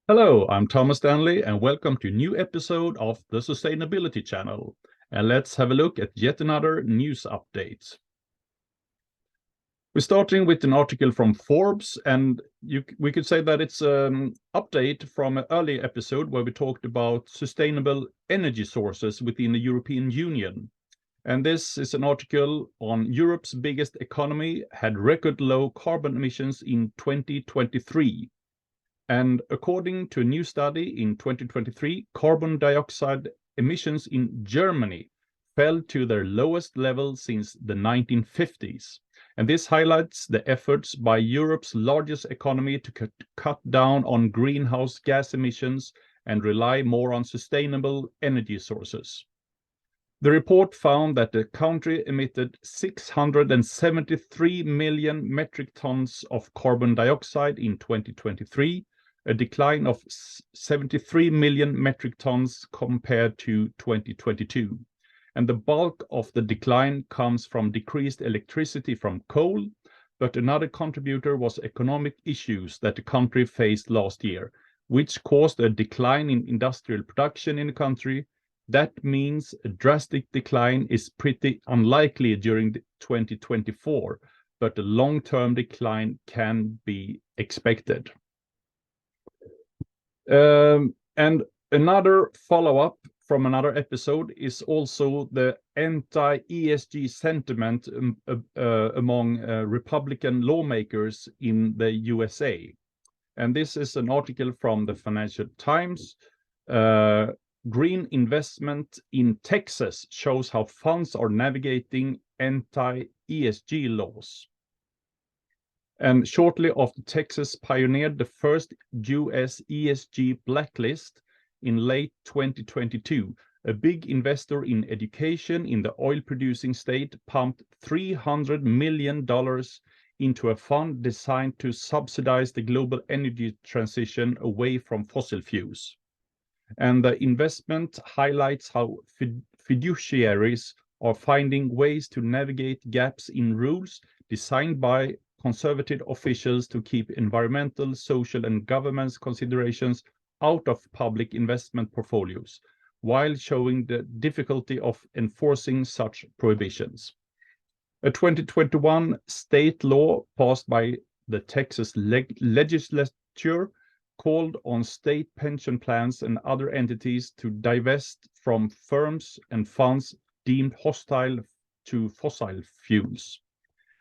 Hello, I'm Thomas Stanley, and welcome to a new episode of the Sustainability Channel. And let's have a look at yet another news update. We're starting with an article from Forbes, and we could say that it's an update from an earlier episode where we talked about sustainable energy sources within the European Union. And this is an article on Europe's biggest economy had record low carbon emissions in 2023. And according to a new study in 2023, carbon dioxide emissions in Germany fell to their lowest level since the 1950s. And this highlights the efforts by Europe's largest economy to cut down on greenhouse gas emissions and rely more on sustainable energy sources. The report found that the country emitted 673 million metric tons of carbon dioxide in 2023, a decline of 73 million metric tons compared to 2022. And the bulk of the decline comes from decreased electricity from coal, but another contributor was economic issues that the country faced last year, which caused a decline in industrial production in the country. That means a drastic decline is pretty unlikely during 2024, but a long-term decline can be expected. And another follow-up from another episode is also the anti-ESG sentiment among Republican lawmakers in the USA. And this is an article from the Financial Times. Green investment in Texas shows how funds are navigating anti-ESG laws. And shortly after Texas pioneered the first US ESG blacklist in late 2022, a big investor in education in the oil-producing state pumped $300 million into a fund designed to subsidize the global energy transition away from fossil fuels. And the investment highlights how fiduciaries are finding ways to navigate gaps in rules designed by conservative officials to keep environmental, social, and governance considerations out of public investment portfolios, while showing the difficulty of enforcing such prohibitions. A 2021 state law passed by the Texas legislature called on state pension plans and other entities to divest from firms and funds deemed hostile to fossil fuels.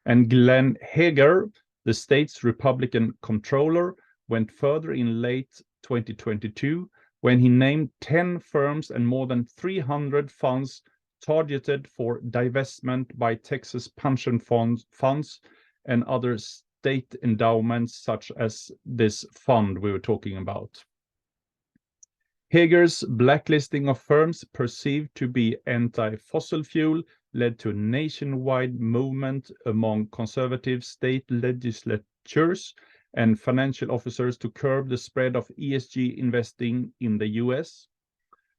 And Glenn Hegar, the state's Republican controller, went further in late 2022 when he named 10 firms and more than 300 funds targeted for divestment by Texas pension funds and other state endowments, such as this fund we were talking about. Hegar's blacklisting of firms perceived to be anti-fossil fuel led to a nationwide movement among conservative state legislatures and financial officers to curb the spread of ESG investing in the US.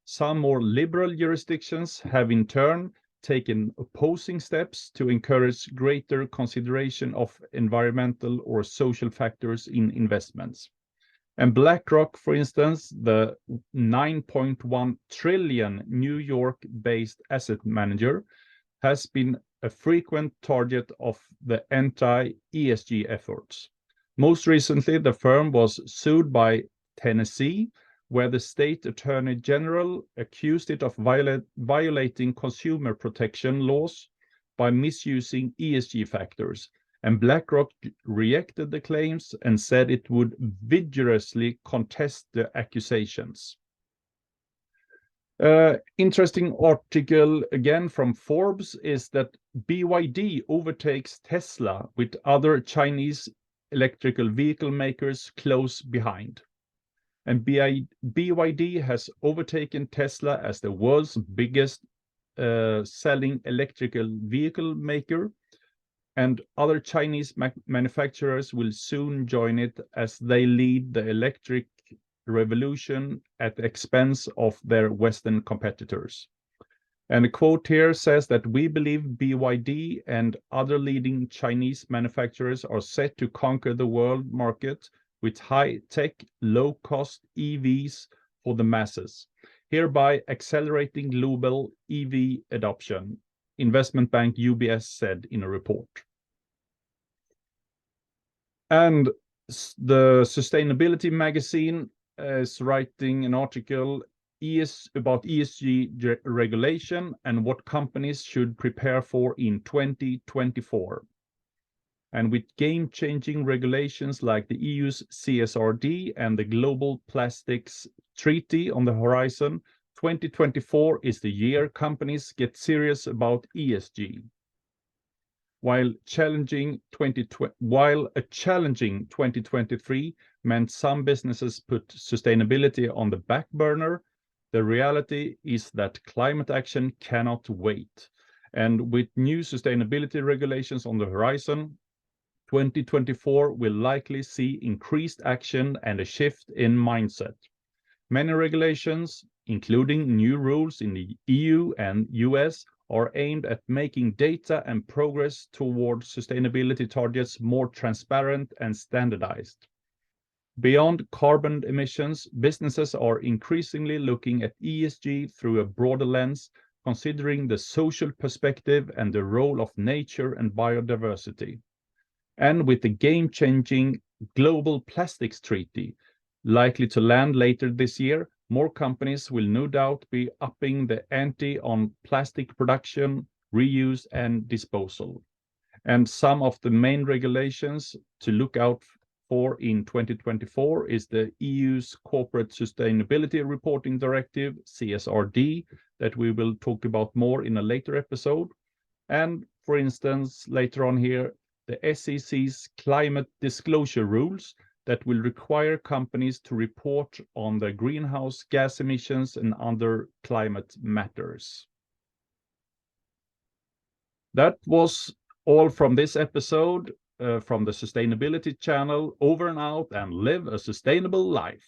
Some more liberal jurisdictions have in turn taken opposing steps to encourage greater consideration of environmental or social factors in investments. And BlackRock, for instance, the 9.1 trillion New York-based asset manager, has been a frequent target of the anti-ESG efforts. Most recently, the firm was sued by Tennessee, where the state attorney general accused it of violating consumer protection laws by misusing ESG factors. And BlackRock rejected the claims and said it would vigorously contest the accusations. Interesting article again from Forbes is that BYD overtakes Tesla with other Chinese electrical vehicle makers close behind. And BYD has overtaken Tesla as the world's biggest selling electrical vehicle maker, and other Chinese manufacturers will soon join it as they lead the electric revolution at the expense of their Western competitors. And a quote here says that we believe BYD and other leading Chinese manufacturers are set to conquer the world market with high-tech, low-cost EVs for the masses, hereby accelerating global EV adoption, investment bank UBS said in a report. And the Sustainability magazine is writing an article about ESG regulation and what companies should prepare for in 2024. And with game-changing regulations like the EU's CSRD and the Global Plastics Treaty on the horizon, 2024 is the year companies get serious about ESG. While a challenging 2023 meant some businesses put sustainability on the back burner, the reality is that climate action cannot wait. And with new sustainability regulations on the horizon, 2024 will likely see increased action and a shift in mindset. Many regulations, including new rules in the EU and US, are aimed at making data and progress towards sustainability targets more transparent and standardized. Beyond carbon emissions, businesses are increasingly looking at ESG through a broader lens, considering the social perspective and the role of nature and biodiversity. And with the game-changing Global Plastics Treaty likely to land later this year, more companies will no doubt be upping the ante on plastic production, reuse, and disposal. And some of the main regulations to look out for in 2024 is the EU's Corporate Sustainability Reporting Directive, CSRD, that we will talk about more in a later episode. And for instance, later on here, the SEC's climate disclosure rules that will require companies to report on their greenhouse gas emissions and other climate matters. That was all from this episode from the Sustainability channel. Over and out, and live a sustainable life.